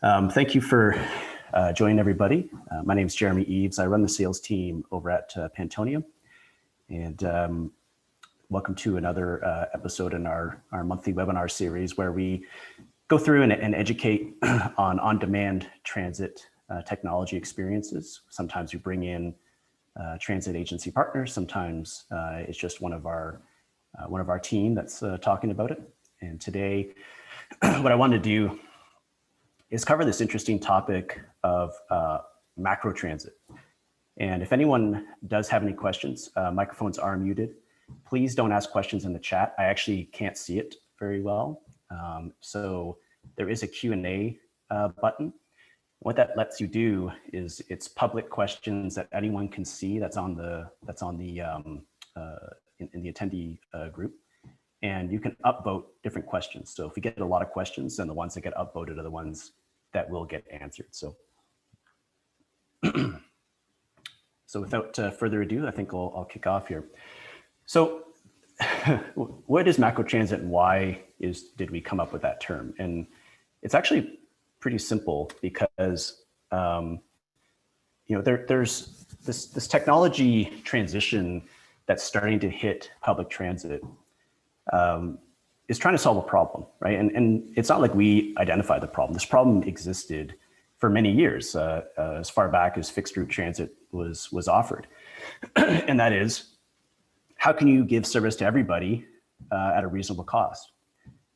Thank you for joining everybody. My name is Jeremy Eves. I run the sales team over at Pantos. And welcome to another episode in our monthly webinar series where we go through and educate on-demand transit technology experiences. Sometimes we bring in transit agency partners. Sometimes it's just one of our team that's talking about it. And today, what I want to do is cover this interesting topic of Macrotransit. And if anyone does have any questions, microphones are muted. Please don't ask questions in the chat. I actually can't see it very well. So there is a Q&A button. What that lets you do is it's public questions that anyone can see that's in the attendee group. And you can upvote different questions. So if we get a lot of questions, then the ones that get upvoted are the ones that will get answered. So, without further ado, I think I'll kick off here. So what is Macrotransit and why did we come up with that term? And it's actually pretty simple because there's this technology transition that's starting to hit public transit. Is trying to solve a problem, right? And it's not like we identified the problem. This problem existed for many years, as far back as fixed route transit was offered. And that is, how can you give service to everybody at a reasonable cost?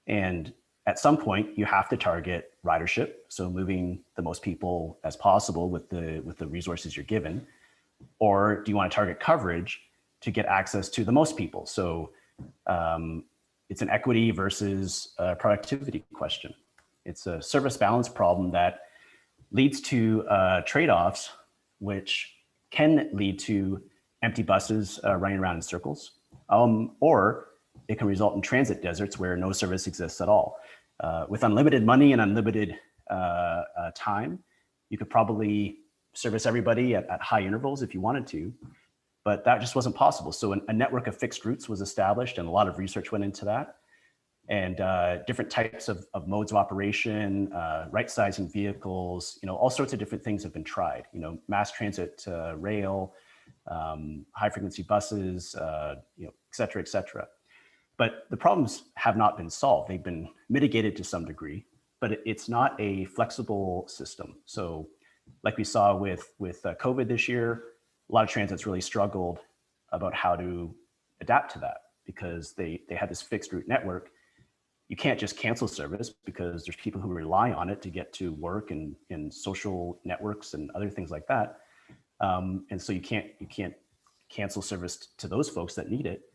And at some point, you have to target ridership, so moving the most people as possible with the resources you're given. Or do you want to target coverage to get access to the most people? So it's an equity versus productivity question. It's a service balance problem that leads to trade-offs, which can lead to empty buses running around in circles, or it can result in transit deserts where no service exists at all. With unlimited money and unlimited time, you could probably service everybody at high intervals if you wanted to, but that just wasn't possible. So a network of fixed routes was established, and a lot of research went into that. And different types of modes of operation, right-sizing vehicles, all sorts of different things have been tried. Mass transit, rail, high-frequency buses, et cetera, et cetera. But the problems have not been solved. They've been mitigated to some degree, but it's not a flexible system. So like we saw with COVID this year, a lot of transits really struggled about how to adapt to that because they had this fixed route network. You can't just cancel service because there's people who rely on it to get to work and social networks and other things like that. And so you can't cancel service to those folks that need it.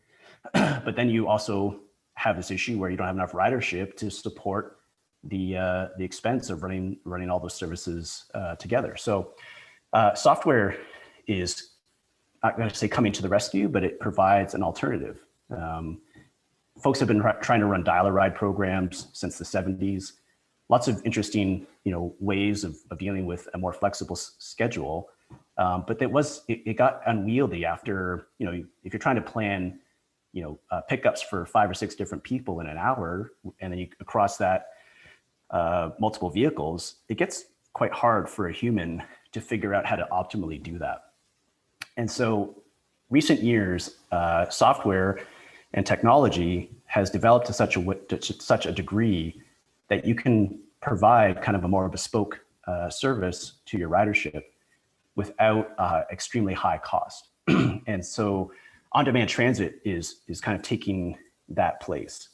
But then you also have this issue where you don't have enough ridership to support the expense of running all those services together. So software is, not going to say coming to the rescue, but it provides an alternative. Folks have been trying to run dial-a-ride programs since the 70s. Lots of interesting, ways of dealing with a more flexible schedule. But it got unwieldy after, if you're trying to plan, pickups for 5 or 6 different people in an hour, and then across that multiple vehicles, it gets quite hard for a human to figure out how to optimally do that. And so recent years, software and technology has developed to such a degree that you can provide kind of a more bespoke service to your ridership without extremely high cost. And so on-demand transit is kind of taking that place.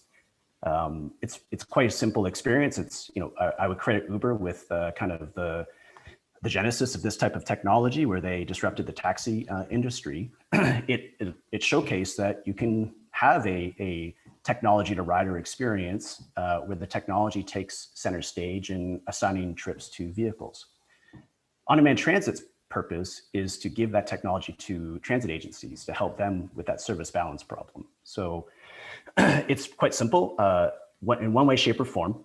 It's quite a simple experience. It's, I would credit Uber with kind of the genesis of this type of technology where they disrupted the taxi industry. It showcased that you can have a technology to rider experience where the technology takes center stage in assigning trips to vehicles. On-demand transit's purpose is to give that technology to transit agencies to help them with that service balance problem. So it's quite simple. In one way, shape, or form,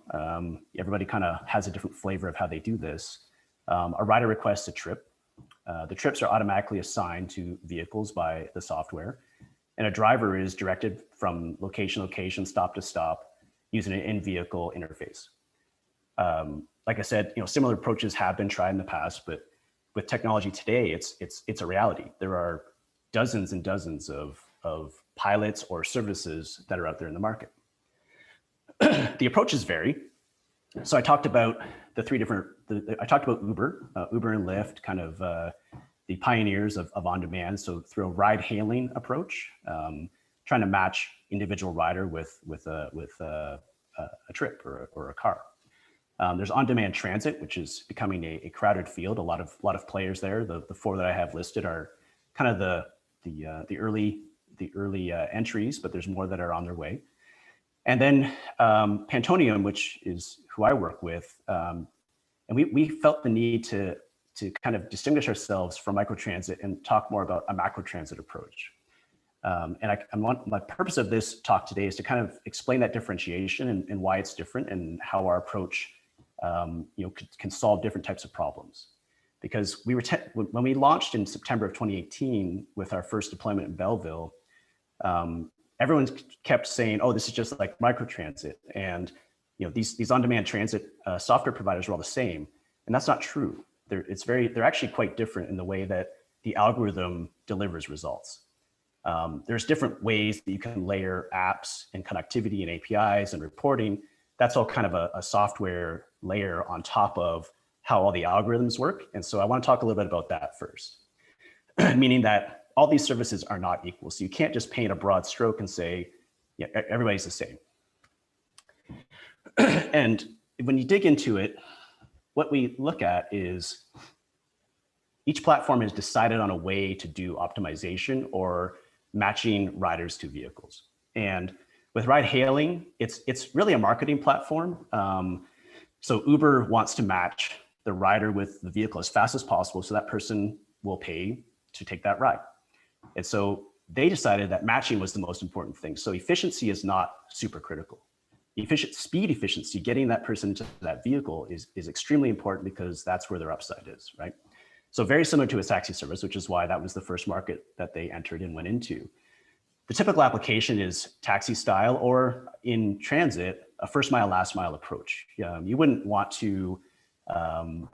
everybody kind of has a different flavor of how they do this. A rider requests a trip. The trips are automatically assigned to vehicles by the software, and a driver is directed from location to location, stop to stop, using an in-vehicle interface. like I said, similar approaches have been tried in the past, but with technology today, it's a reality. There are dozens and dozens of pilots or services that are out there in the market. The approaches vary. So I talked about the three different, I talked about Uber and Lyft, kind of the pioneers of on-demand. So through a ride hailing approach, trying to match individual rider with a trip or a car. There's OnDemand Transit, which is becoming a crowded field. A lot of players there. The four that I have listed are kind of the early entries, but there's more that are on their way. And then Pantonium, which is who I work with, and we felt the need to kind of distinguish ourselves from Microtransit and talk more about a Macrotransit approach. My purpose of this talk today is to kind of explain that differentiation and why it's different and how our approach can solve different types of problems. Because when we launched in September of 2018 with our first deployment in Belleville, everyone kept saying, "Oh, this is just like Microtransit," and these on-demand transit software providers are all the same, and that's not true. They're actually quite different in the way that the algorithm delivers results. There's different ways that you can layer apps and connectivity and APIs and reporting. That's all kind of a software layer on top of how all the algorithms work. And so I want to talk a little bit about that first, meaning that all these services are not equal. So you can't just paint a broad stroke and say, yeah, everybody's the same. And when you dig into it, what we look at is each platform has decided on a way to do optimization or matching riders to vehicles. And with ride hailing, it's really a marketing platform. So Uber wants to match the rider with the vehicle as fast as possible so that person will pay to take that ride. And so they decided that matching was the most important thing. So efficiency is not super critical. Speed efficiency, getting that person to that vehicle is extremely important because that's where their upside is, right? So very similar to a taxi service, which is why that was the first market that they entered and went into. The typical application is taxi style, or in transit, a first mile, last mile approach. You wouldn't want to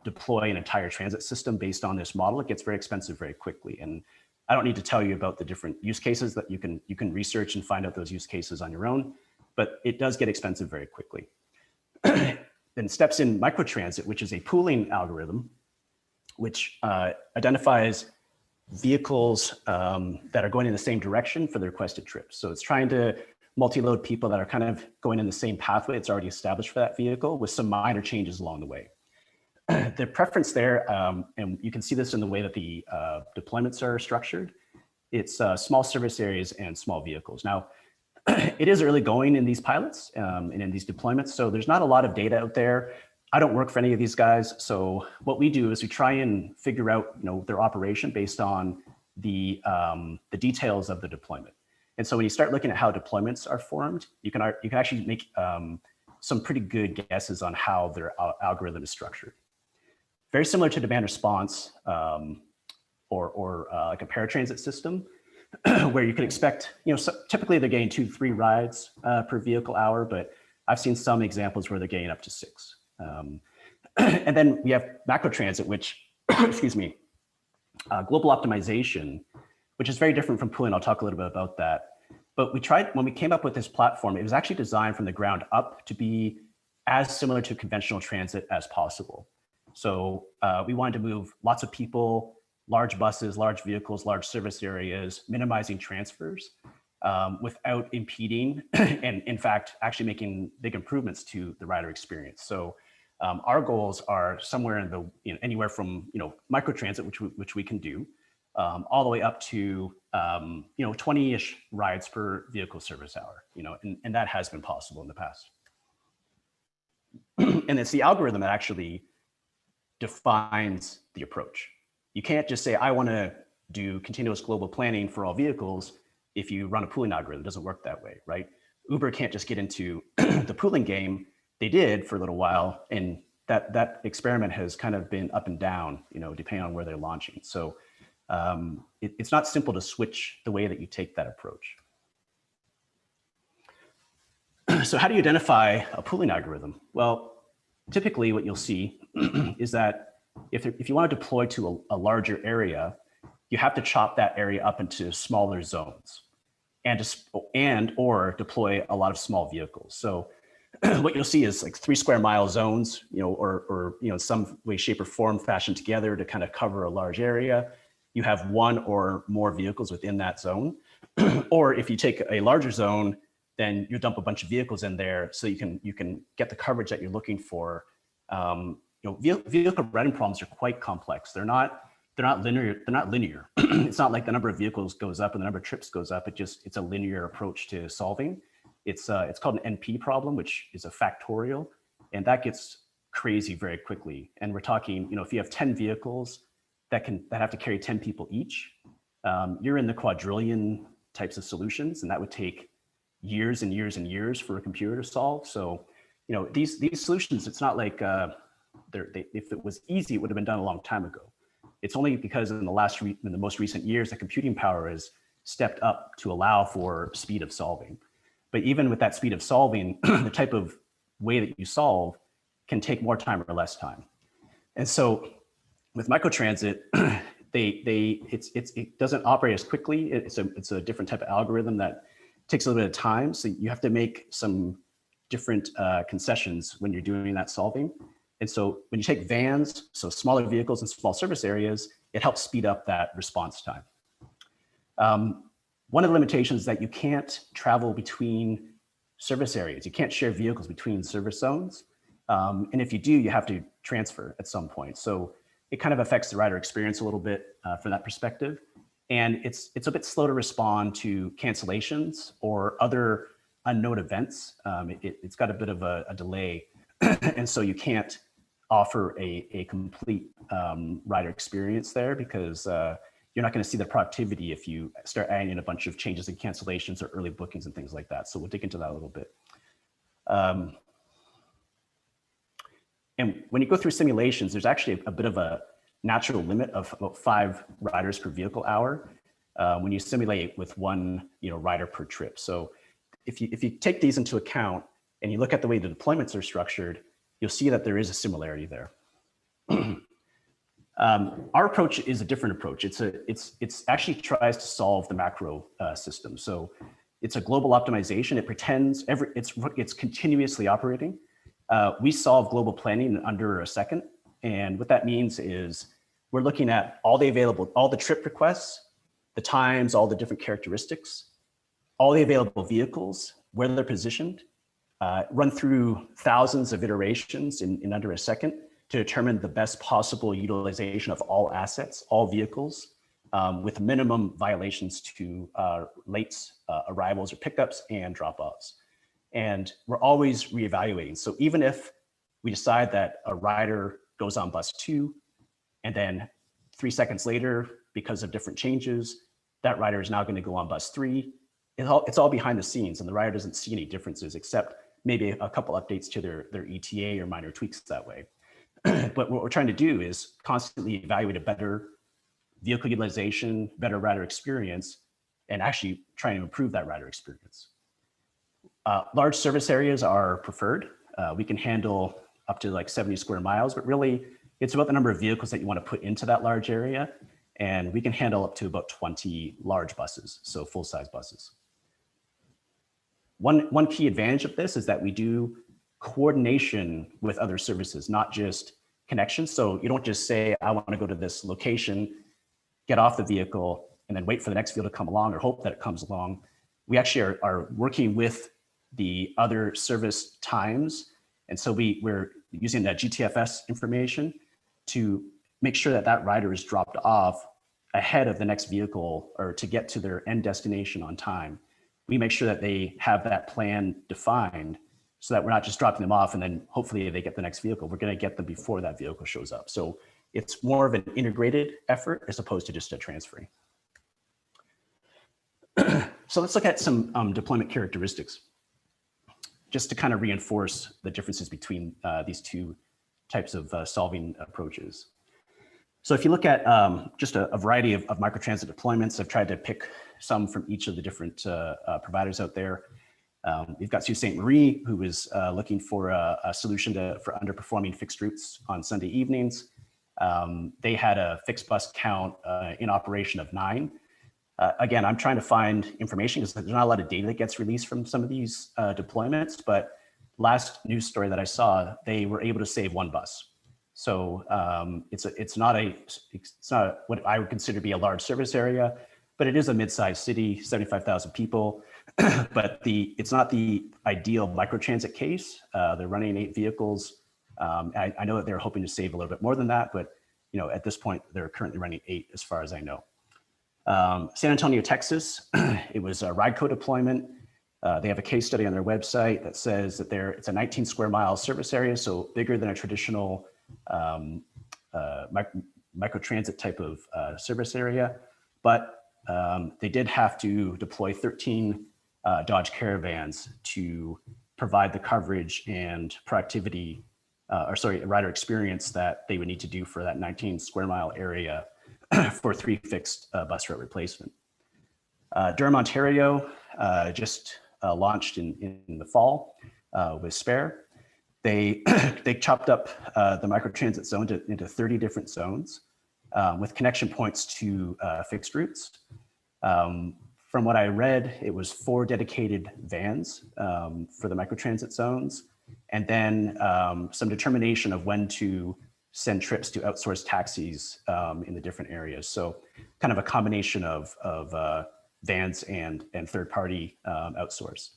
deploy an entire transit system based on this model. It gets very expensive very quickly. And I don't need to tell you about the different use cases that you can research and find out those use cases on your own, but it does get expensive very quickly. Then steps in Microtransit, which is a pooling algorithm, which identifies vehicles that are going in the same direction for the requested trips. So it's trying to multi-load people that are kind of going in the same pathway it's already established for that vehicle with some minor changes along the way. The preference there, and you can see this in the way that the deployments are structured, it's small service areas and small vehicles. Now, it is early going in these pilots and in these deployments, so there's not a lot of data out there. I don't work for any of these guys, so what we do is we try and figure out their operation based on the details of the deployment. And so when you start looking at how deployments are formed, you can actually make some pretty good guesses on how their algorithm is structured. Very similar to demand response or like a paratransit system, where you can expect, typically they're getting 2 to 3 rides per vehicle hour, but I've seen some examples where they're getting up to 6. And then we have Macrotransit, which, excuse me, global optimization, which is very different from pooling. I'll talk a little bit about that. But when we came up with this platform, it was actually designed from the ground up to be as similar to conventional transit as possible. So we wanted to move lots of people, large buses, large vehicles, large service areas, minimizing transfers without impeding and in fact, actually making big improvements to the rider experience. So our goals are somewhere in the, anywhere from, Microtransit, which we can do, all the way up to, 20-ish rides per vehicle service hour, and that has been possible in the past. And it's the algorithm that actually defines the approach. You can't just say, I want to do continuous global planning for all vehicles if you run a pooling algorithm. It doesn't work that way, right? Uber can't just get into the pooling game. They did for a little while, and that experiment has kind of been up and down, depending on where they're launching. So it's not simple to switch the way that you take that approach. So how do you identify a pooling algorithm? Well, typically what you'll see is that if you want to deploy to a larger area, you have to chop that area up into smaller zones and or deploy a lot of small vehicles. So what you'll see is like 3 square mile zones, or some way, shape, or form fashioned together to kind of cover a large area. You have 1 or more vehicles within that zone. Or if you take a larger zone, then you dump a bunch of vehicles in there so you can get the coverage that you're looking for. Vehicle routing problems are quite complex. They're not linear. They're not linear. It's not like the number of vehicles goes up and the number of trips goes up. It's a linear approach to solving. It's called an NP problem, which is a factorial, and that gets crazy very quickly. And we're talking, if you have 10 vehicles that have to carry 10 people each, you're in the quadrillion types of solutions, and that would take years and years and years for a computer to solve. So, these solutions, it's not like if it was easy, it would have been done a long time ago. It's only because in the most recent years, the computing power has stepped up to allow for speed of solving. But even with that speed of solving, the type of way that you solve can take more time or less time. And so with Microtransit, it doesn't operate as quickly. It's a different type of algorithm that takes a little bit of time. So you have to make some different concessions when you're doing that solving. And so when you take vans, so smaller vehicles and small service areas, it helps speed up that response time. One of the limitations is that you can't travel between service areas. You can't share vehicles between service zones. And if you do, you have to transfer at some point. So it kind of affects the rider experience a little bit from that perspective. And it's a bit slow to respond to cancellations or other unknown events. It's got a bit of a delay. And so you can't offer a complete rider experience there, because you're not going to see the productivity if you start adding in a bunch of changes and cancellations or early bookings and things like that. So we'll dig into that a little bit. And when you go through simulations, there's actually a bit of a natural limit of about 5 riders per vehicle hour when you simulate with 1 rider per trip. So if you take these into account and you look at the way the deployments are structured, you'll see that there is a similarity there. Our approach is a different approach. It's actually tries to solve the macro system. So it's a global optimization. It pretends it's continuously operating. We solve global planning in under a second. And what that means is we're looking at all the trip requests, the times, all the different characteristics, all the available vehicles, where they're positioned, run through thousands of iterations in under a second to determine the best possible utilization of all assets, all vehicles, with minimum violations to late arrivals or pickups and drop-offs. And we're always reevaluating. So even if we decide that a rider goes on bus 2, and then 3 seconds later, because of different changes, that rider is now going to go on bus 3, it's all behind the scenes, and the rider doesn't see any differences except maybe a couple updates to their ETA or minor tweaks that way. But what we're trying to do is constantly evaluate a better vehicle utilization, better rider experience, and actually trying to improve that rider experience. Large service areas are preferred. We can handle up to like 70 square miles, but really it's about the number of vehicles that you want to put into that large area. And we can handle up to about 20 large buses, so full-size buses. One key advantage of this is that we do coordination with other services, not just connections. So you don't just say, I want to go to this location, get off the vehicle, and then wait for the next vehicle to come along or hope that it comes along. We actually are working with the other service times. And so we're using that GTFS information to make sure that that rider is dropped off ahead of the next vehicle or to get to their end destination on time. We make sure that they have that plan defined so that we're not just dropping them off and then hopefully they get the next vehicle. We're going to get them before that vehicle shows up. So it's more of an integrated effort as opposed to just a transferring. So let's look at some deployment characteristics just to kind of reinforce the differences between these two types of solving approaches. So if you look at just a variety of microtransit deployments, I've tried to pick some from each of the different providers out there. We've got Sault Ste. Marie, who is looking for a solution for underperforming fixed routes on Sunday evenings. They had a fixed bus count in operation of 9. Again, I'm trying to find information because there's not a lot of data that gets released from some of these deployments, but last news story that I saw, they were able to save 1 bus. So it's not what I would consider to be a large service area, but it is a mid-sized city, 75,000 people. But it's not the ideal microtransit case. They're running 8 vehicles. I know that they're hoping to save a little bit more than that, but at this point, they're currently running 8 as far as I know. San Antonio, Texas, it was a RideCo deployment. They have a case study on their website that says that it's a 19 square mile service area, so bigger than a traditional microtransit type of service area. But they did have to deploy 13 Dodge Caravans to provide the coverage and productivity, rider experience that they would need to do for that 19 square mile area for 3 fixed bus route replacement. Durham, Ontario just launched in the fall with Spare. They chopped up the microtransit zone into 30 different zones with connection points to fixed routes. From what I read, it was 4 dedicated vans for the microtransit zones, and then some determination of when to send trips to outsourced taxis in the different areas. So kind of a combination of vans and third-party outsource.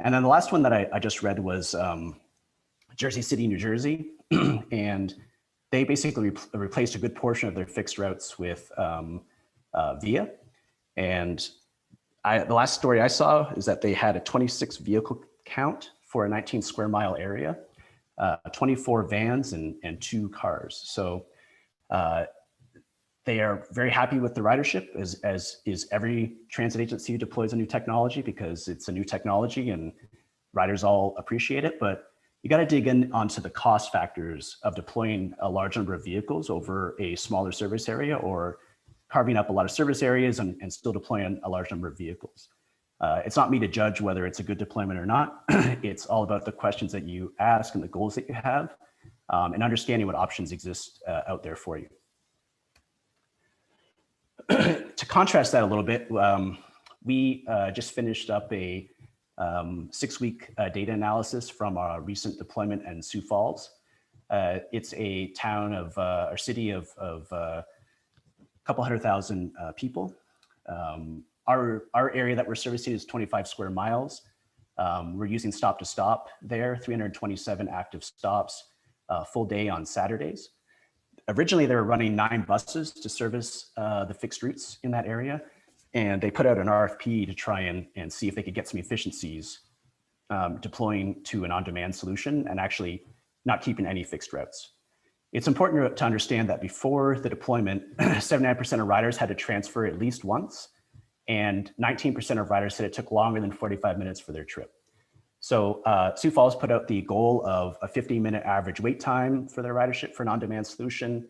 And then the last one that I just read was Jersey City, New Jersey. And they basically replaced a good portion of their fixed routes with VIA. And the last story I saw is that they had a 26 vehicle count for a 19 square mile area, 24 vans and 2 cars. So they are very happy with the ridership, as is every transit agency who deploys a new technology, because it's a new technology and riders all appreciate it. But you got to dig in onto the cost factors of deploying a large number of vehicles over a smaller service area, or carving up a lot of service areas and still deploying a large number of vehicles. It's not me to judge whether it's a good deployment or not. It's all about the questions that you ask and the goals that you have, and understanding what options exist out there for you. To contrast that a little bit, we just finished up a 6-week data analysis from our recent deployment in Sioux Falls. It's a town of, or city of a couple 100,000 people. Our area that we're servicing is 25 square miles. We're using stop to stop there, 327 active stops, full day on Saturdays. Originally, they were running 9 buses to service the fixed routes in that area. And they put out an RFP to try and see if they could get some efficiencies deploying to an on-demand solution and actually not keeping any fixed routes. It's important to understand that before the deployment, 79% of riders had to transfer at least once, and 19% of riders said it took longer than 45 minutes for their trip. So Sioux Falls put out the goal of a 15-minute average wait time for their ridership for an on-demand solution.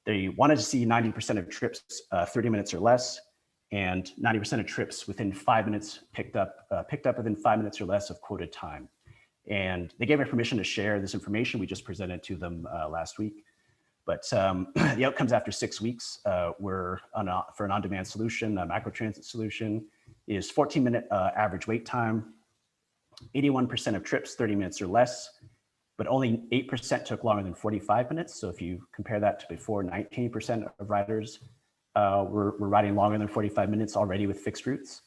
They wanted to see 90% of trips 30 minutes or less, and 90% of trips within 5 minutes picked up within 5 minutes or less of quoted time. And they gave me permission to share this information. We just presented to them last week. But the outcomes after 6 weeks were for an on-demand solution, a Macrotransit solution, is 14-minute average wait time, 81% of trips 30 minutes or less, but only 8% took longer than 45 minutes. So if you compare that to before, 19% of riders were riding longer than 45 minutes already with fixed routes.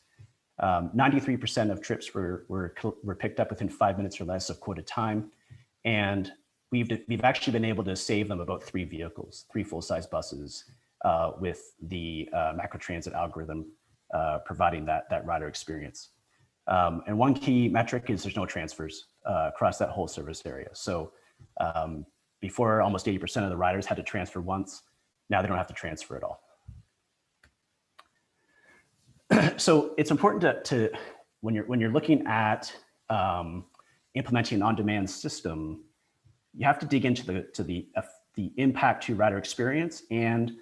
93% of trips were picked up within 5 minutes or less of quoted time. And we've actually been able to save them about 3 vehicles, 3 full-size buses with the Macrotransit algorithm providing that rider experience. And one key metric is there's no transfers across that whole service area. So before, almost 80% of the riders had to transfer once. Now they don't have to transfer at all. So it's important to when you're looking at implementing an on-demand system, you have to dig into the impact to rider experience and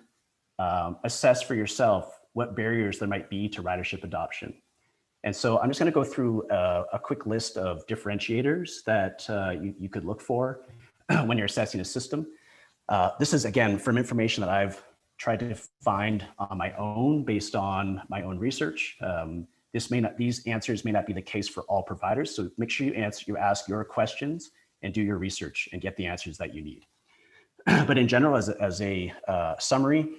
assess for yourself what barriers there might be to ridership adoption. And so I'm just going to go through a quick list of differentiators that you could look for when you're assessing a system. This is, again, from information that I've tried to find on my own based on my own research. These answers may not be the case for all providers, so make sure you ask your questions and do your research and get the answers that you need. But in general, as a summary,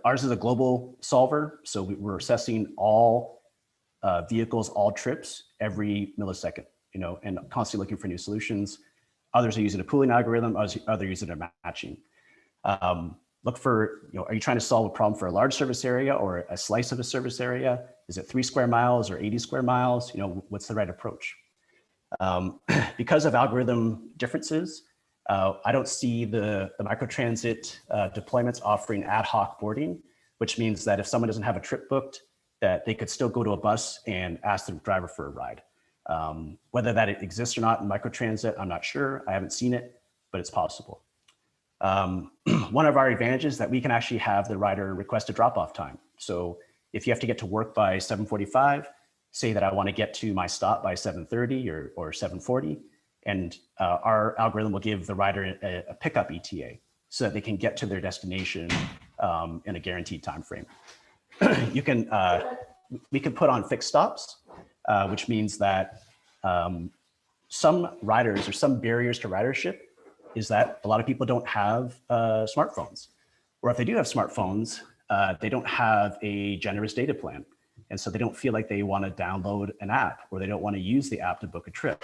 ours is a global solver, so we're assessing all vehicles, all trips every millisecond, and constantly looking for new solutions. Others are using a pooling algorithm, others are using a matching. Look for, are you trying to solve a problem for a large service area or a slice of a service area? Is it 3 square miles or 80 square miles? What's the right approach? Because of algorithm differences, I don't see the microtransit deployments offering ad hoc boarding, which means that if someone doesn't have a trip booked, that they could still go to a bus and ask the driver for a ride. Whether that exists or not in microtransit, I'm not sure. I haven't seen it, but it's possible. One of our advantages is that we can actually have the rider request a drop-off time. So if you have to get to work by 7:45, say that I want to get to my stop by 7:30 or 7:40, and our algorithm will give the rider a pickup ETA so that they can get to their destination in a guaranteed time frame. We can put on fixed stops, which means that some riders or some barriers to ridership is that a lot of people don't have smartphones, or if they do have smartphones, they don't have a generous data plan. And so they don't feel like they want to download an app, or they don't want to use the app to book a trip.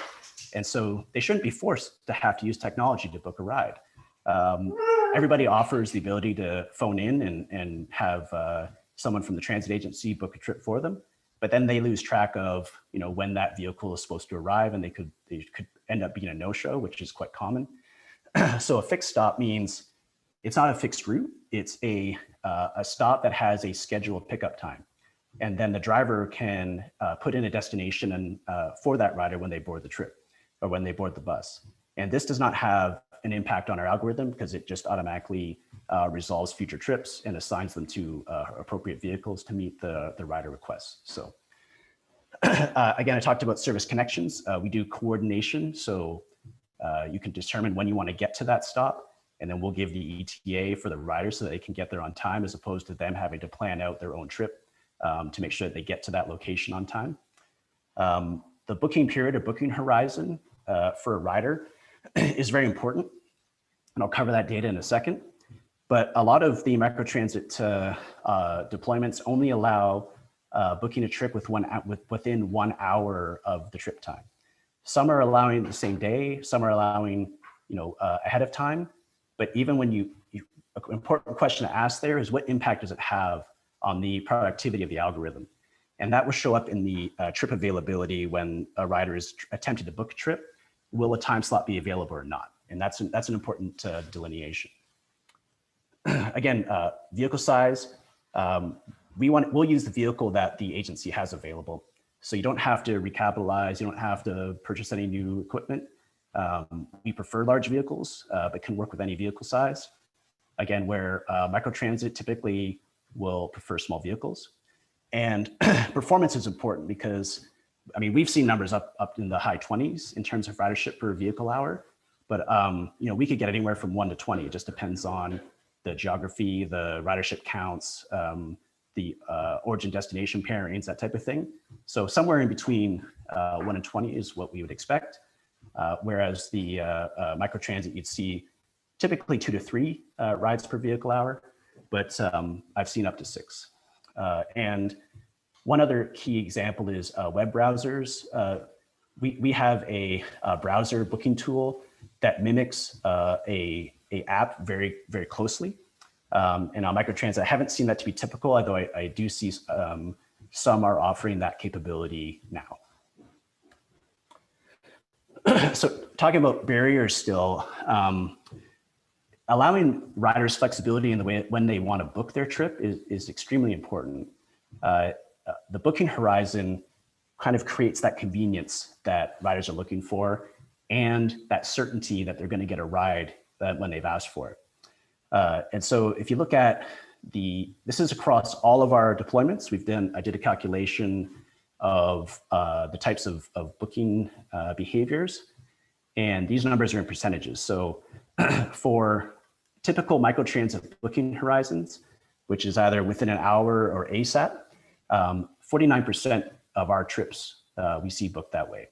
And so they shouldn't be forced to have to use technology to book a ride. Everybody offers the ability to phone in and have someone from the transit agency book a trip for them, but then they lose track of when that vehicle is supposed to arrive, and they could end up being a no-show, which is quite common. So a fixed stop means it's not a fixed route. It's a stop that has a scheduled pickup time. And then the driver can put in a destination and for that rider when they board the trip or when they board the bus. And this does not have an impact on our algorithm because it just automatically resolves future trips and assigns them to appropriate vehicles to meet the rider requests. So again, I talked about service connections. We do coordination. So you can determine when you want to get to that stop, and then we'll give the ETA for the rider so that they can get there on time, as opposed to them having to plan out their own trip to make sure that they get to that location on time. The booking period or booking horizon for a rider is very important, and I'll cover that data in a second. But a lot of the microtransit deployments only allow booking a trip within 1 hour of the trip time. Some are allowing the same day, some are allowing ahead of time. But even when an important question to ask there is, what impact does it have on the productivity of the algorithm? And that will show up in the trip availability when a rider is attempting to book a trip. Will a time slot be available or not? And that's an important delineation. Again, vehicle size. We'll use the vehicle that the agency has available. So you don't have to recapitalize, you don't have to purchase any new equipment. We prefer large vehicles, but can work with any vehicle size. Again, where microtransit typically will prefer small vehicles. And performance is important because, we've seen numbers up in the high 20s in terms of ridership per vehicle hour, but we could get anywhere from 1 to 20. It just depends on the geography, the ridership counts, the origin destination pairings, that type of thing. So somewhere in between 1 and 20 is what we would expect. Whereas the microtransit, you'd see typically 2 to 3 rides per vehicle hour, but I've seen up to 6. And one other key example is web browsers. We have a browser booking tool that mimics a app very, very closely. And on microtransit, I haven't seen that to be typical, although I do see some are offering that capability now. So talking about barriers still, allowing riders flexibility in the way when they want to book their trip is extremely important. The booking horizon kind of creates that convenience that riders are looking for and that certainty that they're going to get a ride when they've asked for it. And so if you look at this is across all of our deployments. I did a calculation of the types of booking behaviors, and these numbers are in percentages. So for typical microtransit booking horizons, which is either within an hour or ASAP, 49% of our trips we see booked that way.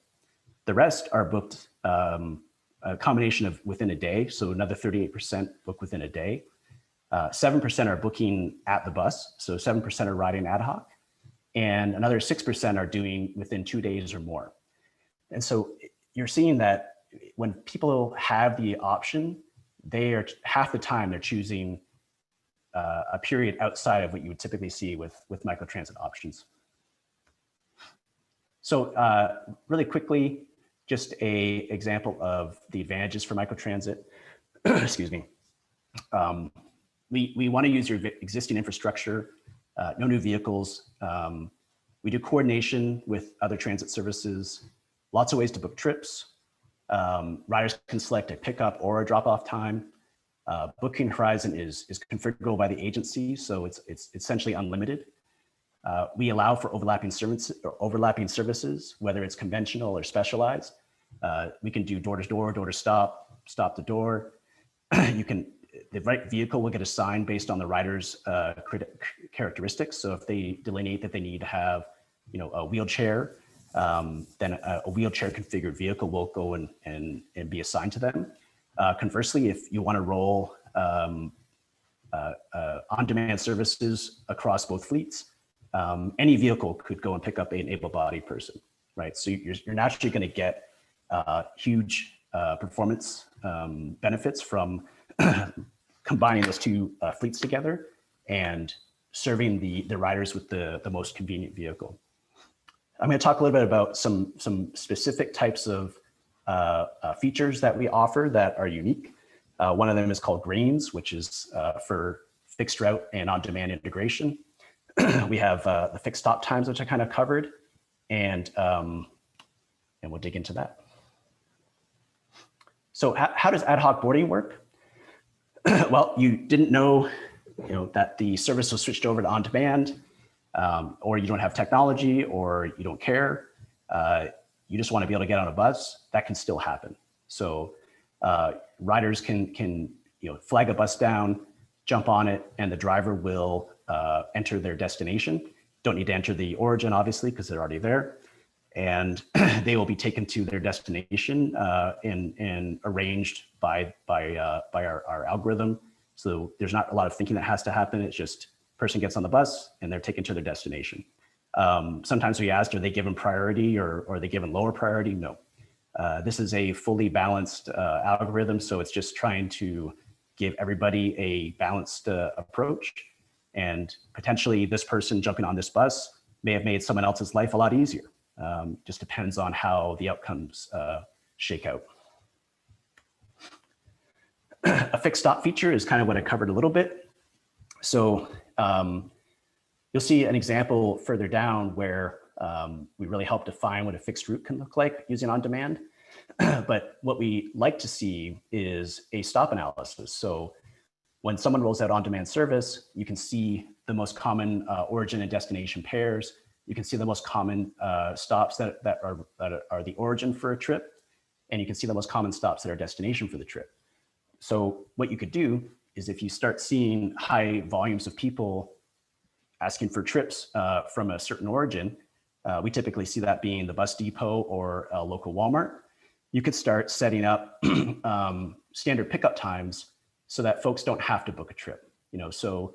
The rest are booked a combination of within a day, so another 38% book within a day. 7% are booking at the bus, so 7% are riding ad hoc, and another 6% are doing within 2 days or more. And so you're seeing that when people have the option, they are half the time they're choosing a period outside of what you would typically see with microtransit options. So really quickly, just a example of the advantages for microtransit. Excuse me. We want to use your existing infrastructure, no new vehicles. We do coordination with other transit services, lots of ways to book trips. Riders can select a pickup or a drop-off time. Booking horizon is configurable by the agency, so it's essentially unlimited. We allow for overlapping services, whether it's conventional or specialized. We can do door-to-door, door-to-stop, stop-to-door. The right vehicle will get assigned based on the rider's characteristics. So if they delineate that they need to have, a wheelchair, then a wheelchair configured vehicle will go and be assigned to them. Conversely, if you want to roll on-demand services across both fleets, any vehicle could go and pick up an able-bodied person, right? So you're naturally going to get huge performance benefits from combining those two fleets together and serving the riders with the most convenient vehicle. I'm going to talk a little bit about some specific types of features that we offer that are unique. One of them is called Greens, which is for fixed route and on-demand integration. We have the fixed stop times, which I kind of covered, and we'll dig into that. So how does ad hoc boarding work? Well, you didn't know, that the service was switched over to on-demand, or you don't have technology, or you don't care. You just want to be able to get on a bus. That can still happen. So riders can flag a bus down, jump on it, and the driver will enter their destination. Don't need to enter the origin, obviously, because they're already there. And they will be taken to their destination and arranged by our algorithm. So there's not a lot of thinking that has to happen. It's just person gets on the bus and they're taken to their destination. Sometimes we asked, are they given priority or are they given lower priority? No. This is a fully balanced algorithm. So it's just trying to give everybody a balanced approach. And potentially this person jumping on this bus may have made someone else's life a lot easier. Just depends on how the outcomes shake out. A fixed stop feature is kind of what I covered a little bit. So you'll see an example further down where we really help define what a fixed route can look like using on-demand. But what we like to see is a stop analysis. So when someone rolls out on-demand service, you can see the most common origin and destination pairs. You can see the most common stops that are the origin for a trip, and you can see the most common stops that are destination for the trip. So what you could do is if you start seeing high volumes of people asking for trips from a certain origin, we typically see that being the bus depot or a local Walmart. You could start setting up standard pickup times so that folks don't have to book a trip. So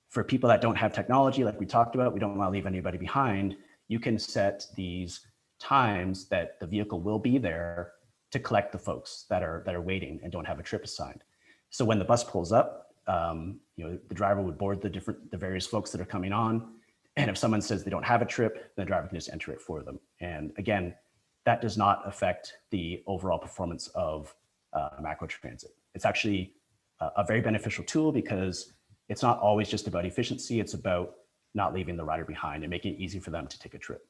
for people that don't have technology, like we talked about, we don't want to leave anybody behind. You can set these times that the vehicle will be there to collect the folks that are waiting and don't have a trip assigned. So when the bus pulls up, the driver would board the various folks that are coming on. And if someone says they don't have a trip, the driver can just enter it for them. And again, that does not affect the overall performance of Macrotransit. It's actually a very beneficial tool because it's not always just about efficiency. It's about not leaving the rider behind and making it easy for them to take a trip.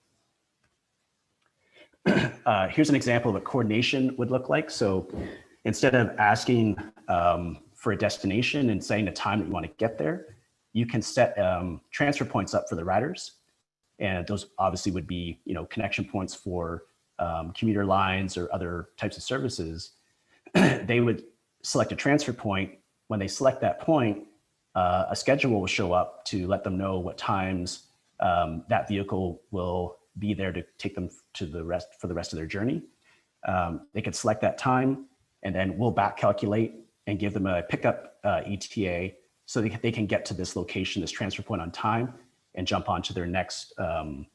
Here's an example of what coordination would look like. So instead of asking for a destination and saying the time that you want to get there, you can set transfer points up for the riders. And those obviously would be, connection points for commuter lines or other types of services. They would select a transfer point. When they select that point, a schedule will show up to let them know what times that vehicle will be there to take them to for the rest of their journey. They could select that time, and then we'll back calculate and give them a pickup ETA so they can get to this location, this transfer point on time, and jump onto their next mode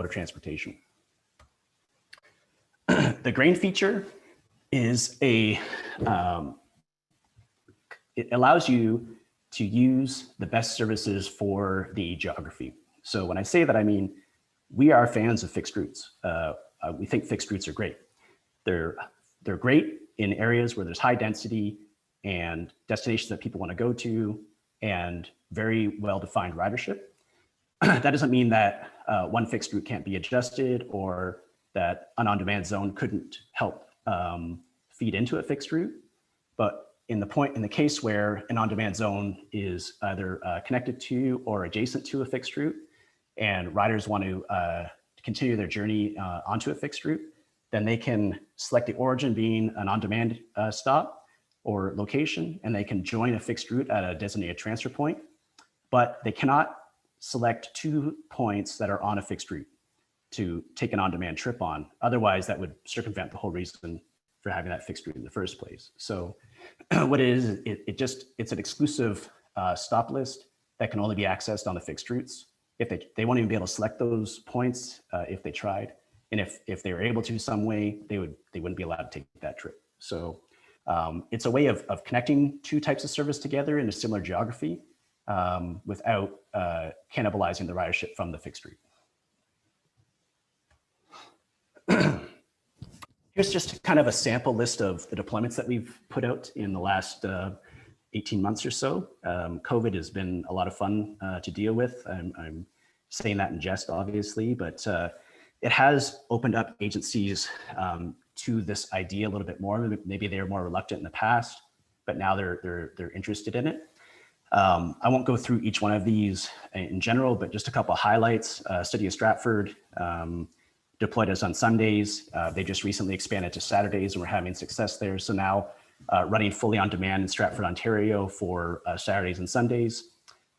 of transportation. The grain feature is it allows you to use the best services for the geography. So when I say that, I mean, we are fans of fixed routes. We think fixed routes are great. They're great in areas where there's high density and destinations that people want to go to and very well-defined ridership. That doesn't mean that one fixed route can't be adjusted or that an on-demand zone couldn't help feed into a fixed route. But in the case where an on-demand zone is either connected to or adjacent to a fixed route, and riders want to continue their journey onto a fixed route, then they can select the origin being an on-demand stop or location, and they can join a fixed route at a designated transfer point, but they cannot select 2 points that are on a fixed route to take an on-demand trip on. Otherwise, that would circumvent the whole reason for having that fixed route in the first place. So what it is, it's an exclusive stop list that can only be accessed on the fixed routes. If they won't even be able to select those points if they tried. And if they were able to some way, they wouldn't be allowed to take that trip. So it's a way of connecting 2 types of service together in a similar geography without cannibalizing the ridership from the fixed route. Here's just kind of a sample list of the deployments that we've put out in the last 18 months or so. COVID has been a lot of fun to deal with. I'm saying that in jest, obviously, but it has opened up agencies to this idea a little bit more. Maybe they were more reluctant in the past, but now they're interested in it. I won't go through each one of these in general, but just a couple of highlights. City of Stratford deployed us on Sundays. They just recently expanded to Saturdays, and we're having success there. So now running fully on demand in Stratford, Ontario for Saturdays and Sundays.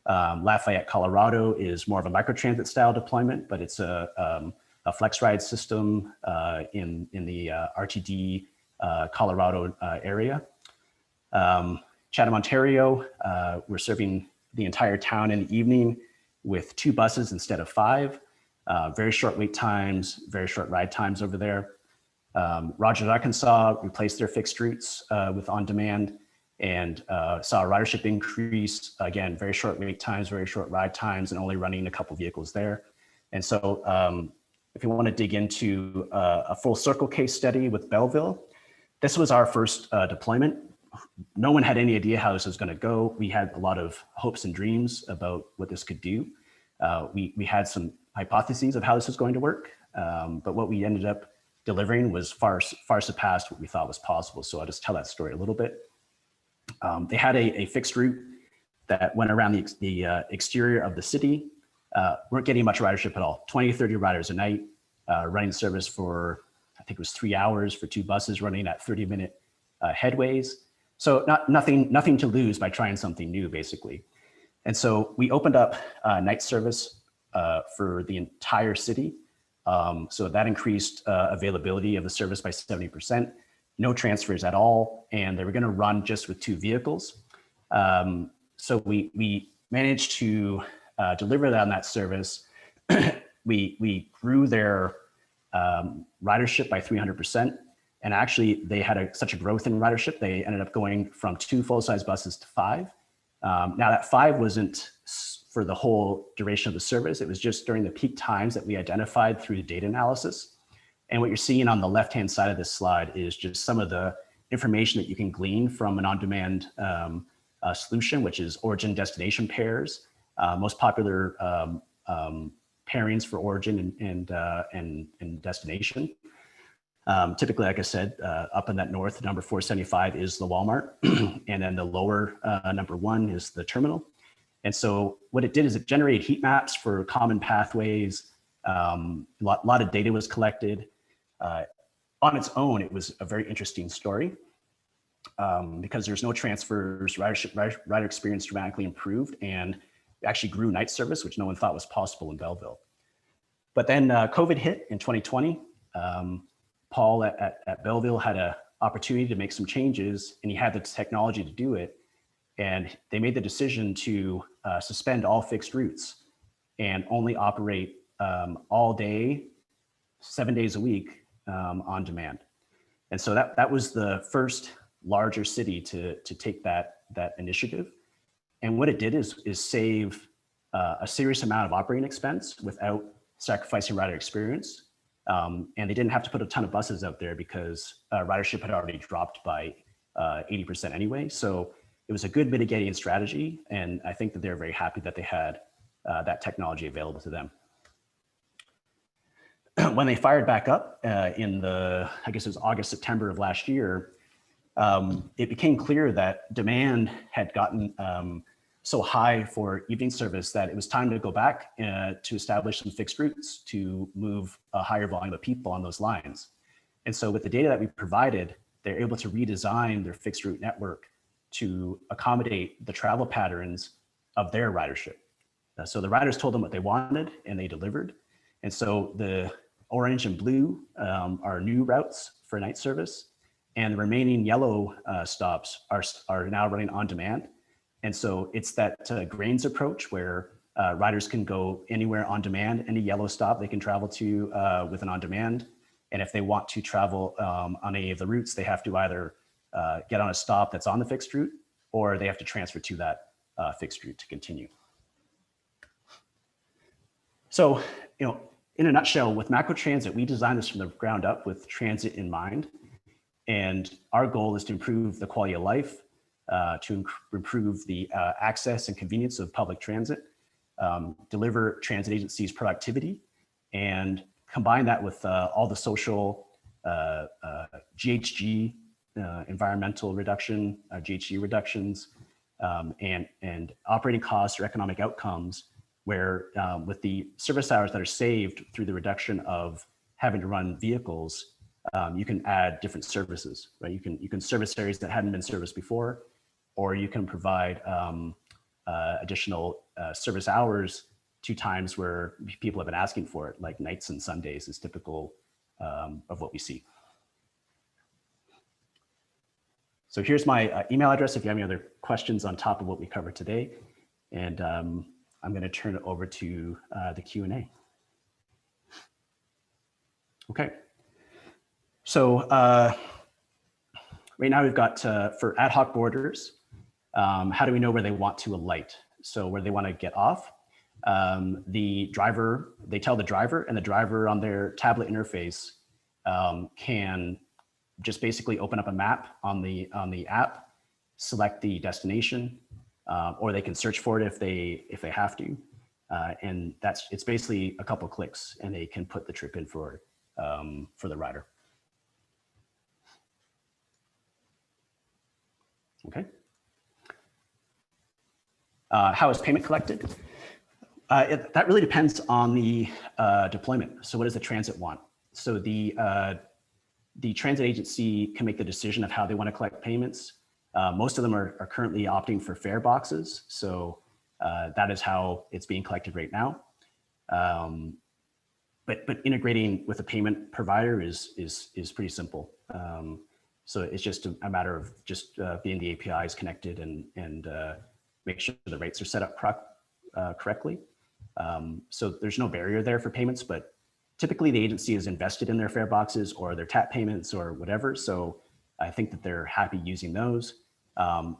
Lafayette, Colorado is more of a microtransit style deployment, but it's a flex ride system in the RTD Colorado area. Chatham, Ontario, we're serving the entire town in the evening with 2 buses instead of 5. Very short wait times, very short ride times over there. Rogers, Arkansas replaced their fixed routes with on-demand and saw a ridership increase. Again, very short wait times, very short ride times, and only running a couple vehicles there. And so if you want to dig into a full circle case study with Belleville, this was our first deployment. No one had any idea how this was going to go. We had a lot of hopes and dreams about what this could do. We had some hypotheses of how this was going to work, but what we ended up delivering was far surpassed what we thought was possible. So I'll just tell that story a little bit. They had a fixed route that went around the exterior of the city. Weren't getting much ridership at all. 20, 30 riders a night, running service for, I think it was 3 hours for 2 buses running at 30-minute headways. So nothing to lose by trying something new, basically. And so we opened up night service for the entire city. So that increased availability of the service by 70%, no transfers at all, and they were going to run just with 2 vehicles. So we managed to deliver on that service. we grew their ridership by 300%. And actually, they had such a growth in ridership, they ended up going from 2 full-size buses to 5. Now that 5 wasn't for the whole duration of the service. It was just during the peak times that we identified through data analysis. And what you're seeing on the left-hand side of this slide is just some of the information that you can glean from an on-demand solution, which is origin destination pairs, most popular pairings for origin and destination. Typically, like I said, up in that north, number 475 is the Walmart, and then the lower number 1 is the terminal. And so what it did is it generated heat maps for common pathways. A lot of data was collected. On its own, it was a very interesting story because there's no transfers, rider experience dramatically improved, and actually grew night service, which no one thought was possible in Belleville. But then COVID hit in 2020. Paul at Belleville had an opportunity to make some changes, and he had the technology to do it. And they made the decision to suspend all fixed routes and only operate all day, 7 days a week on demand. And so that was the first larger city to take that initiative. And what it did is save a serious amount of operating expense without sacrificing rider experience. And they didn't have to put a ton of buses out there because ridership had already dropped by 80% anyway. So it was a good mitigating strategy. And I think that they're very happy that they had that technology available to them. When they fired back up in I guess it was August, September of last year, it became clear that demand had gotten so high for evening service that it was time to go back to establish some fixed routes to move a higher volume of people on those lines. And so with the data that we provided, they're able to redesign their fixed route network to accommodate the travel patterns of their ridership. So the riders told them what they wanted and they delivered. And so the orange and blue are new routes for night service, and the remaining yellow stops are now running on demand. And so it's that grains approach where riders can go anywhere on demand, any yellow stop they can travel to with an on demand. And if they want to travel on any of the routes, they have to either get on a stop that's on the fixed route, or they have to transfer to that fixed route to continue. So, in a nutshell, with Macrotransit, we designed this from the ground up with transit in mind. And our goal is to improve the quality of life, to improve the access and convenience of public transit, deliver transit agencies productivity, and combine that with all the social GHG, environmental reduction, GHG reductions, and operating costs or economic outcomes, where with the service hours that are saved through the reduction of having to run vehicles, you can add different services, right? You can service areas that hadn't been serviced before, or you can provide additional service hours to times where people have been asking for it, like nights and Sundays is typical of what we see. So here's my email address if you have any other questions on top of what we covered today. And I'm going to turn it over to the Q&A. Okay. So right now we've got for ad hoc boarders, how do we know where they want to alight? So where they want to get off. The driver, they tell the driver, and the driver on their tablet interface can just basically open up a map on the app, select the destination, or they can search for it if they have to, and it's basically a couple clicks, and they can put the trip in for the rider. Okay. How is payment collected? That really depends on the deployment. So what does the transit want? So the transit agency can make the decision of how they want to collect payments. Most of them are currently opting for fare boxes. So that is how it's being collected right now. But integrating with a payment provider is pretty simple. So it's just a matter of just being the APIs connected and make sure the rates are set up correctly. So there's no barrier there for payments, but typically the agency is invested in their fare boxes or their tap payments or whatever. So I think that they're happy using those.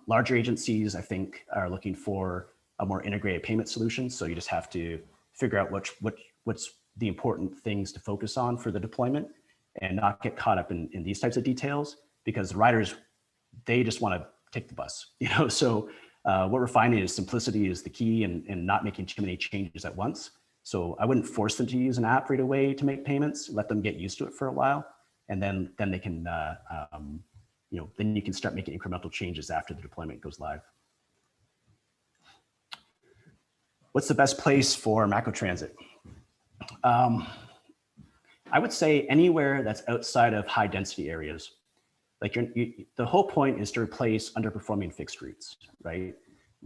Larger agencies, I think, are looking for a more integrated payment solution. So you just have to figure out what's the important things to focus on for the deployment and not get caught up in these types of details, because the riders, they just want to take the bus, So what we're finding is simplicity is the key, and not making too many changes at once. So I wouldn't force them to use an app right away to make payments, let them get used to it for a while. and then they can, then you can start making incremental changes after the deployment goes live. What's the best place for Macrotransit? I would say anywhere that's outside of high density areas. Like the whole point is to replace underperforming fixed routes, right?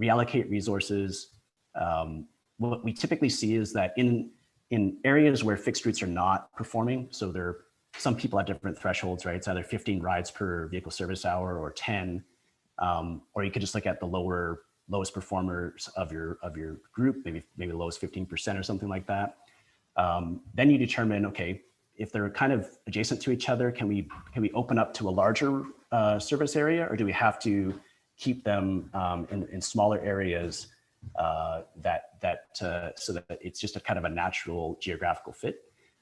Reallocate resources. What we typically see is that in areas where fixed routes are not performing, so some people have different thresholds, right? It's either 15 rides per vehicle service hour or 10, or you could just look at the lowest performers of your group, maybe the lowest 15% or something like that. Then you determine, okay, if they're kind of adjacent to each other, can we open up to a larger service area, or do we have to keep them in smaller areas so that it's just a kind of a natural geographical fit?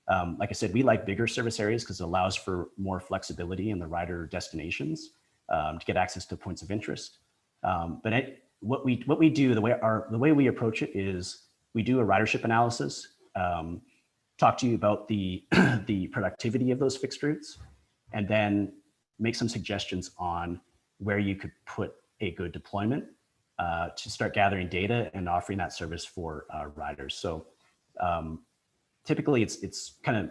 Like I said, we like bigger service areas because it allows for more flexibility in the rider destinations to get access to points of interest. What we do, the way we approach it is we do a ridership analysis, talk to you about the productivity of those fixed routes, and then make some suggestions on where you could put a good deployment to start gathering data and offering that service for riders. So typically it's kind of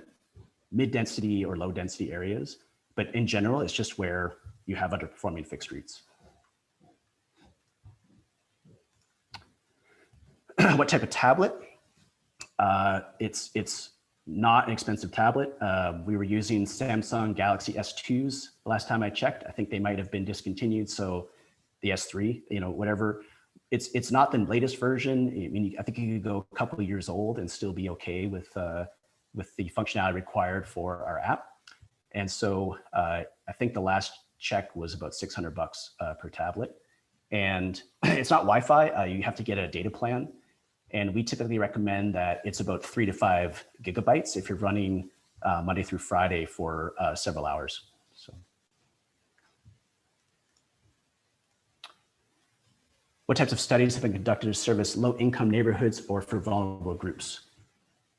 mid-density or low-density areas, but in general, it's just where you have underperforming fixed routes. What type of tablet? It's not an expensive tablet. We were using Samsung Galaxy S2s the last time I checked. I think they might have been discontinued. So the S3, whatever. It's not the latest version. I mean, I think you could go a couple of years old and still be okay with the functionality required for our app. And so I think the last check was about $600 per tablet. And it's not Wi-Fi. You have to get a data plan. And we typically recommend that it's about 3 to 5 gigabytes if you're running Monday through Friday for several hours. So, what types of studies have been conducted to service low-income neighborhoods or for vulnerable groups?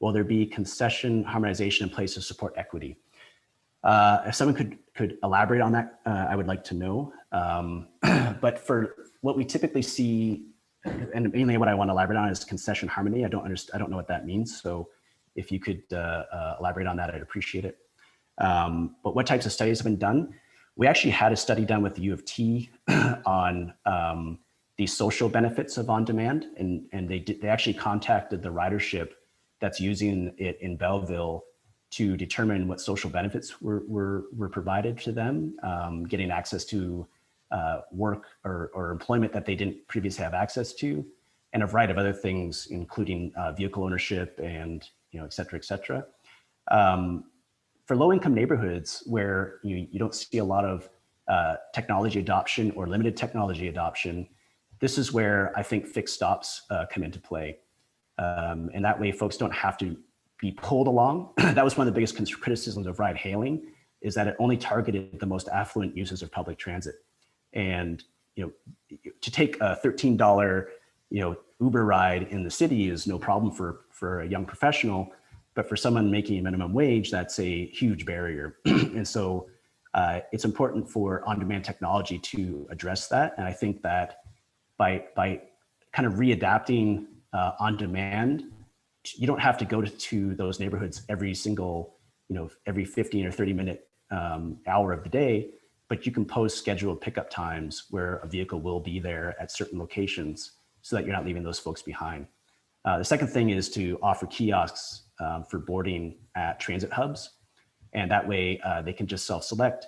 Will there be concession harmonization in place to support equity? If someone could elaborate on that, I would like to know. But for what we typically see, and mainly what I want to elaborate on is concession harmony. I don't know what that means. So if you could elaborate on that, I'd appreciate it. But what types of studies have been done? We actually had a study done with the U of T on the social benefits of on-demand, and they actually contacted the ridership that's using it in Belleville to determine what social benefits were provided to them, getting access to work or employment that they didn't previously have access to, and a variety of other things, including vehicle ownership and et cetera, et cetera. For low-income neighborhoods where you don't see a lot of technology adoption or limited technology adoption, this is where I think fixed stops come into play. And that way folks don't have to be pulled along. That was one of the biggest criticisms of ride hailing, is that it only targeted the most affluent users of public transit. And to take a $13 Uber ride in the city is no problem for a young professional, but for someone making a minimum wage, that's a huge barrier. And so it's important for on-demand technology to address that. And I think that by kind of readapting on-demand, you don't have to go to those neighborhoods every single, every 15 or 30 minute hour of the day, but you can post scheduled pickup times where a vehicle will be there at certain locations so that you're not leaving those folks behind. The second thing is to offer kiosks for boarding at transit hubs. And that way they can just self-select.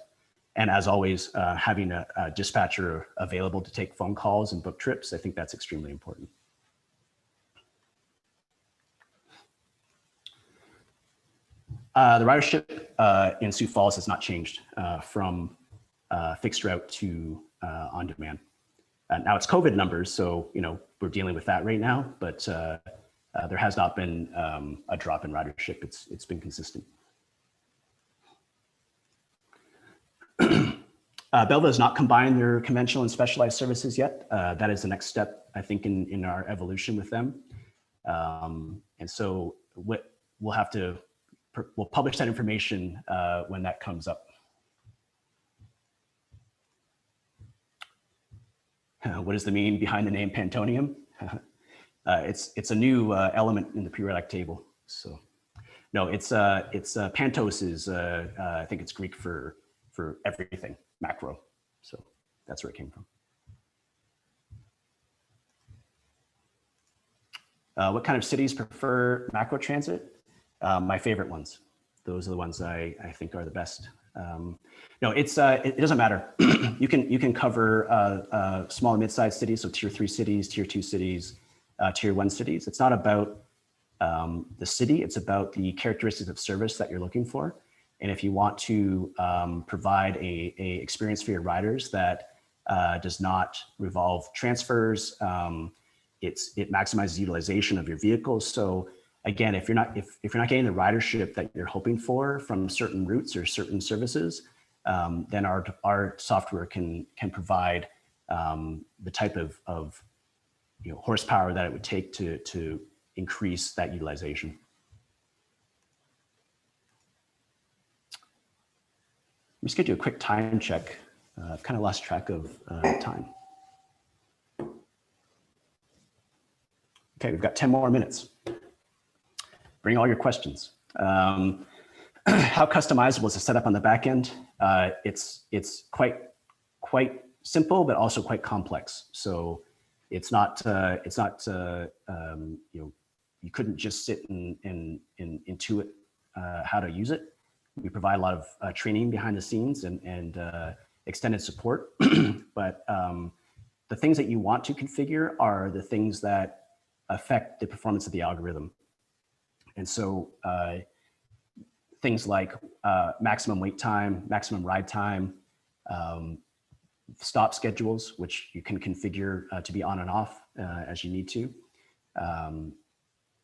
And as always, having a dispatcher available to take phone calls and book trips, I think that's extremely important. The ridership in Sioux Falls has not changed from fixed route to on-demand. Now it's COVID numbers, so we're dealing with that right now, but there has not been a drop in ridership. It's been consistent. Belleville has not combined their conventional and specialized services yet. That is the next step, I think, in our evolution with them. And so what we'll have to we'll publish that information when that comes up. What is the meaning behind the name Pantonium? It's a new element in the periodic table. So no, it's Pantos is I think it's Greek for everything, macro. So that's where it came from. What kind of cities prefer Macrotransit? My favorite ones. Those are the ones I think are the best. No, it doesn't matter. you can cover small and mid-sized cities, so tier 3 cities, tier 2 cities, tier 1 cities. It's not about the city, it's about the characteristics of service that you're looking for. And if you want to provide a experience for your riders that does not revolve transfers, it maximizes utilization of your vehicles. So again, if you're not getting the ridership that you're hoping for from certain routes or certain services, then our software can provide the type of horsepower that it would take to increase that utilization. I'm just gonna do a quick time check. I've kind of lost track of time. Okay, we've got 10 more minutes. Bring all your questions. How customizable is the setup on the back end? It's quite simple, but also quite complex. So it's not you couldn't just sit and intuit how to use it. We provide a lot of training behind the scenes and extended support. But the things that you want to configure are the things that affect the performance of the algorithm. And so things like maximum wait time, maximum ride time, stop schedules, which you can configure to be on and off as you need to.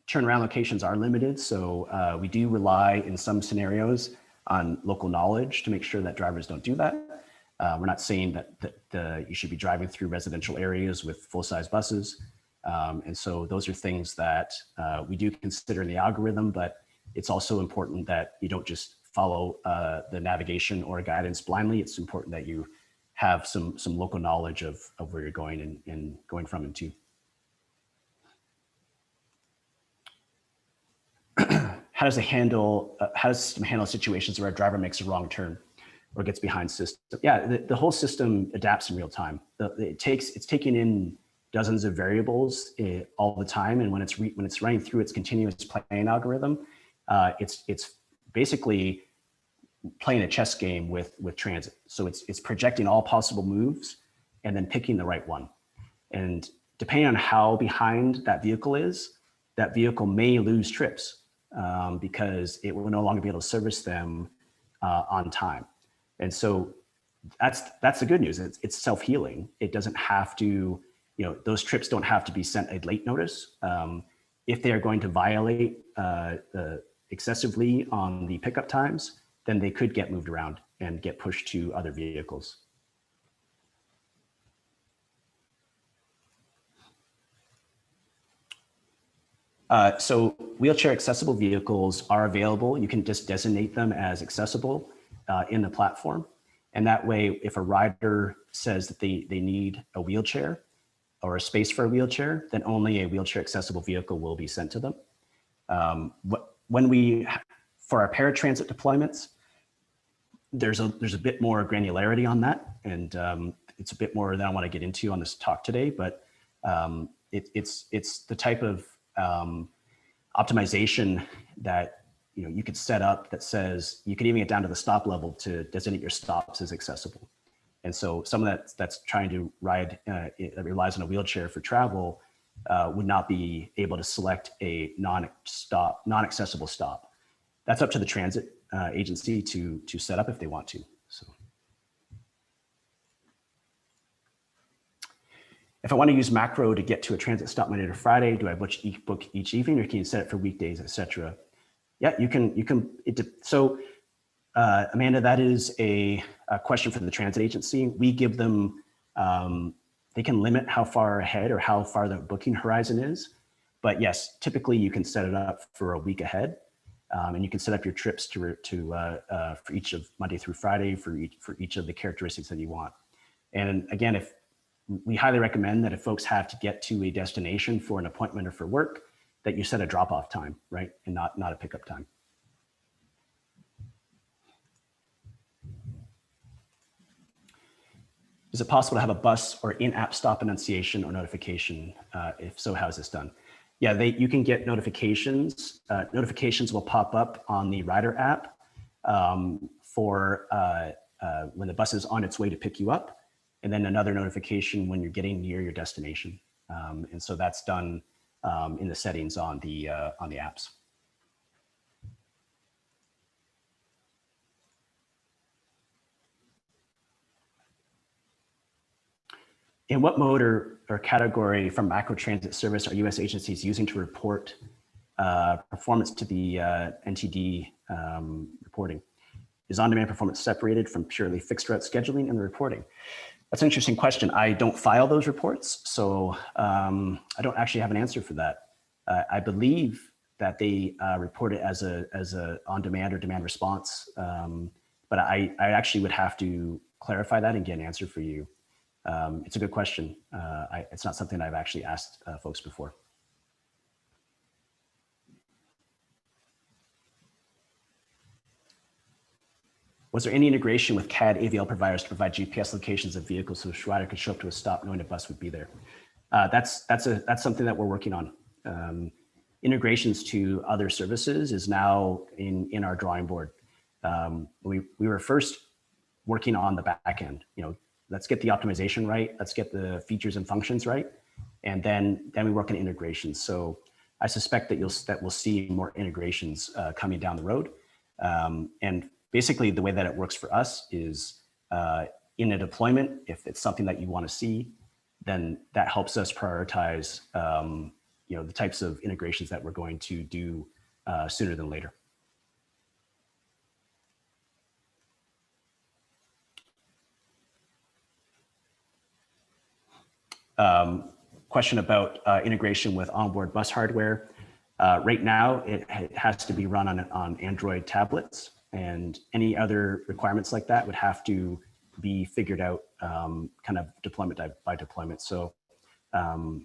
Turnaround locations are limited, so we do rely in some scenarios on local knowledge to make sure that drivers don't do that. We're not saying that you should be driving through residential areas with full-size buses. And so those are things that we do consider in the algorithm, but it's also important that you don't just follow the navigation or guidance blindly. It's important that you have some local knowledge of where you're going and going from and to. How does the system handle situations where a driver makes a wrong turn or gets behind system? Yeah, the whole system adapts in real time. It's taking in dozens of variables all the time, and when it's running through its continuous planning algorithm, it's basically playing a chess game with transit. So it's projecting all possible moves and then picking the right one. And depending on how behind that vehicle is, that vehicle may lose trips because it will no longer be able to service them on time. And so that's the good news. It's self-healing. It doesn't have to, those trips don't have to be sent a late notice. If they are going to violate excessively on the pickup times, then they could get moved around and get pushed to other vehicles. So wheelchair accessible vehicles are available. You can just designate them as accessible in the platform. And that way, if a rider says that they need a wheelchair or a space for a wheelchair, then only a wheelchair accessible vehicle will be sent to them. For our paratransit deployments, there's a bit more granularity on that. And it's a bit more than I want to get into on this talk today, but it's the type of optimization that you could set up that says you can even get down to the stop level to designate your stops as accessible. And so someone that's trying to ride that relies on a wheelchair for travel would not be able to select a non-accessible stop. That's up to the transit agency to set up if they want to. So. If I want to use macro to get to a transit stop Monday to Friday, do I book each evening, or can you set it for weekdays, etc.? Yeah, you can. So, Amanda, that is a question for the transit agency. We give them, they can limit how far ahead or how far the booking horizon is. But yes, typically you can set it up for a week ahead. And you can set up your trips for each of Monday through Friday for each of the characteristics that you want. And again, if we highly recommend that if folks have to get to a destination for an appointment or for work, that you set a drop-off time, right? And not a pickup time. Is it possible to have a bus or in-app stop annunciation or notification? If so, how is this done? Yeah, you can get notifications. Notifications will pop up on the rider app for when the bus is on its way to pick you up, and then another notification when you're getting near your destination. And so that's done in the settings on the apps. In what mode or category from Macrotransit service are U.S. agencies using to report performance to the NTD reporting? Is on-demand performance separated from purely fixed route scheduling and the reporting? That's an interesting question. I don't file those reports, so I don't actually have an answer for that. I believe that they report it as a on-demand or demand response, but I actually would have to clarify that and get an answer for you. It's a good question. It's not something I've actually asked folks before. Was there any integration with CAD AVL providers to provide GPS locations of vehicles so the rider could show up to a stop knowing a bus would be there? That's something that we're working on. Integrations to other services is now in our drawing board. We were first working on the back end. Let's get the optimization right. Let's get the features and functions right, and then we work on integrations. So I suspect that we'll see more integrations coming down the road. And basically, the way that it works for us is in a deployment, if it's something that you want to see, then that helps us prioritize the types of integrations that we're going to do sooner than later. Question about integration with onboard bus hardware. Right now, it has to be run on Android tablets, and any other requirements like that would have to be figured out kind of deployment by deployment. So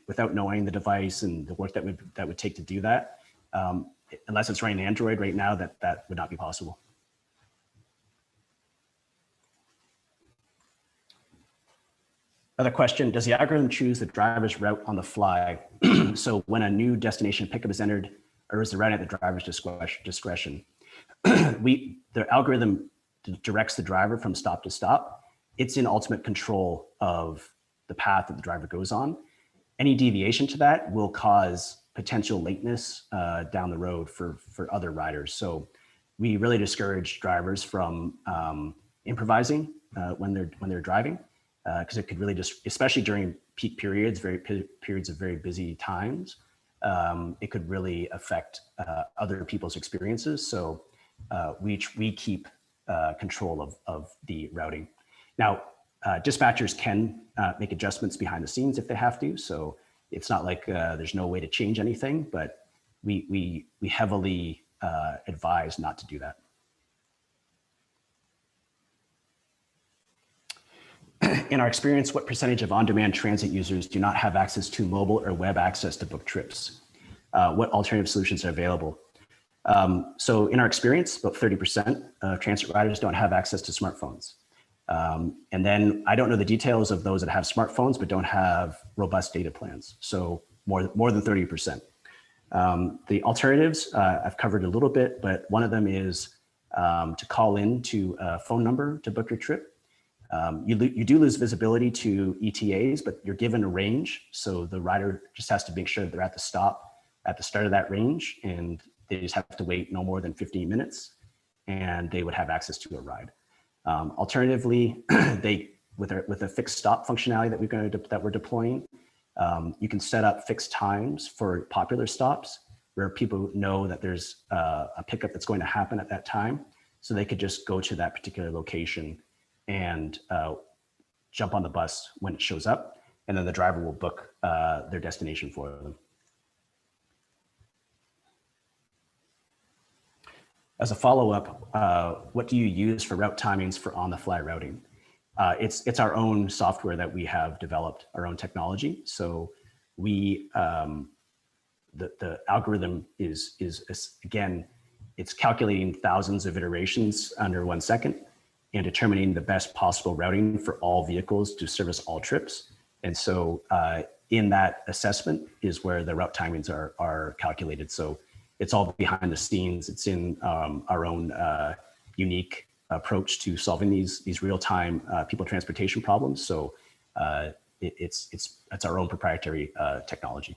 without knowing the device and the work that would take to do that, unless it's running Android right now, that would not be possible. Another question, does the algorithm choose the driver's route on the fly? So when a new destination pickup is entered, or is the route at the driver's discretion? The algorithm directs the driver from stop to stop. It's in ultimate control of the path that the driver goes on. Any deviation to that will cause potential lateness down the road for other riders. So we really discourage drivers from improvising when they're driving, because it could really especially during peak periods, periods of very busy times, it could really affect other people's experiences. So we keep control of the routing. Now, dispatchers can make adjustments behind the scenes if they have to. So it's not like there's no way to change anything, but we heavily advise not to do that. In our experience, what percentage of on-demand transit users do not have access to mobile or web access to book trips? What alternative solutions are available? So in our experience, about 30% of transit riders don't have access to smartphones. And then I don't know the details of those that have smartphones but don't have robust data plans. So more than 30%. The alternatives I've covered a little bit, but one of them is to call in to a phone number to book your trip. You do lose visibility to ETAs, but you're given a range. So the rider just has to make sure that they're at the stop at the start of that range, and they just have to wait no more than 15 minutes, and they would have access to a ride. Alternatively, with a fixed stop functionality that we're deploying, you can set up fixed times for popular stops where people know that there's a pickup that's going to happen at that time. So they could just go to that particular location and jump on the bus when it shows up, and then the driver will book their destination for them. As a follow-up, what do you use for route timings for on-the-fly routing? It's our own software that we have developed, our own technology. So we the algorithm is again, it's calculating thousands of iterations under 1 second and determining the best possible routing for all vehicles to service all trips. And so in that assessment is where the route timings are calculated. So it's all behind the scenes. It's in our own unique approach to solving these real-time people transportation problems. So it's our own proprietary technology.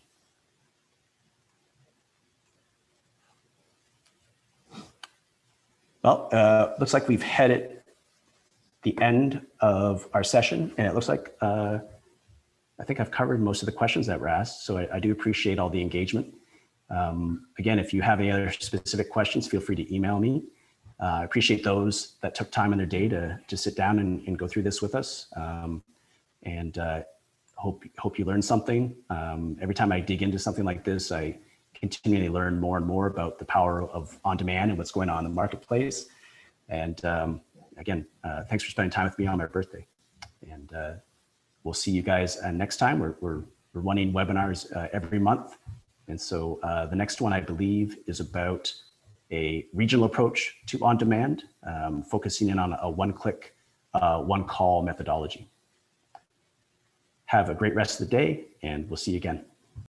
Well, looks like we've headed the end of our session, and it looks like I think I've covered most of the questions that were asked. So I do appreciate all the engagement. Again, if you have any other specific questions, feel free to email me. I appreciate those that took time in their day to sit down and go through this with us. Hope you learned something. Every time I dig into something like this, I continually learn more and more about the power of on-demand and what's going on in the marketplace. And again, thanks for spending time with me on my birthday. And we'll see you guys next time. We're running webinars every month. And so the next one, I believe, is about a regional approach to on-demand, focusing in on a one-click, one-call methodology. Have a great rest of the day, and we'll see you again.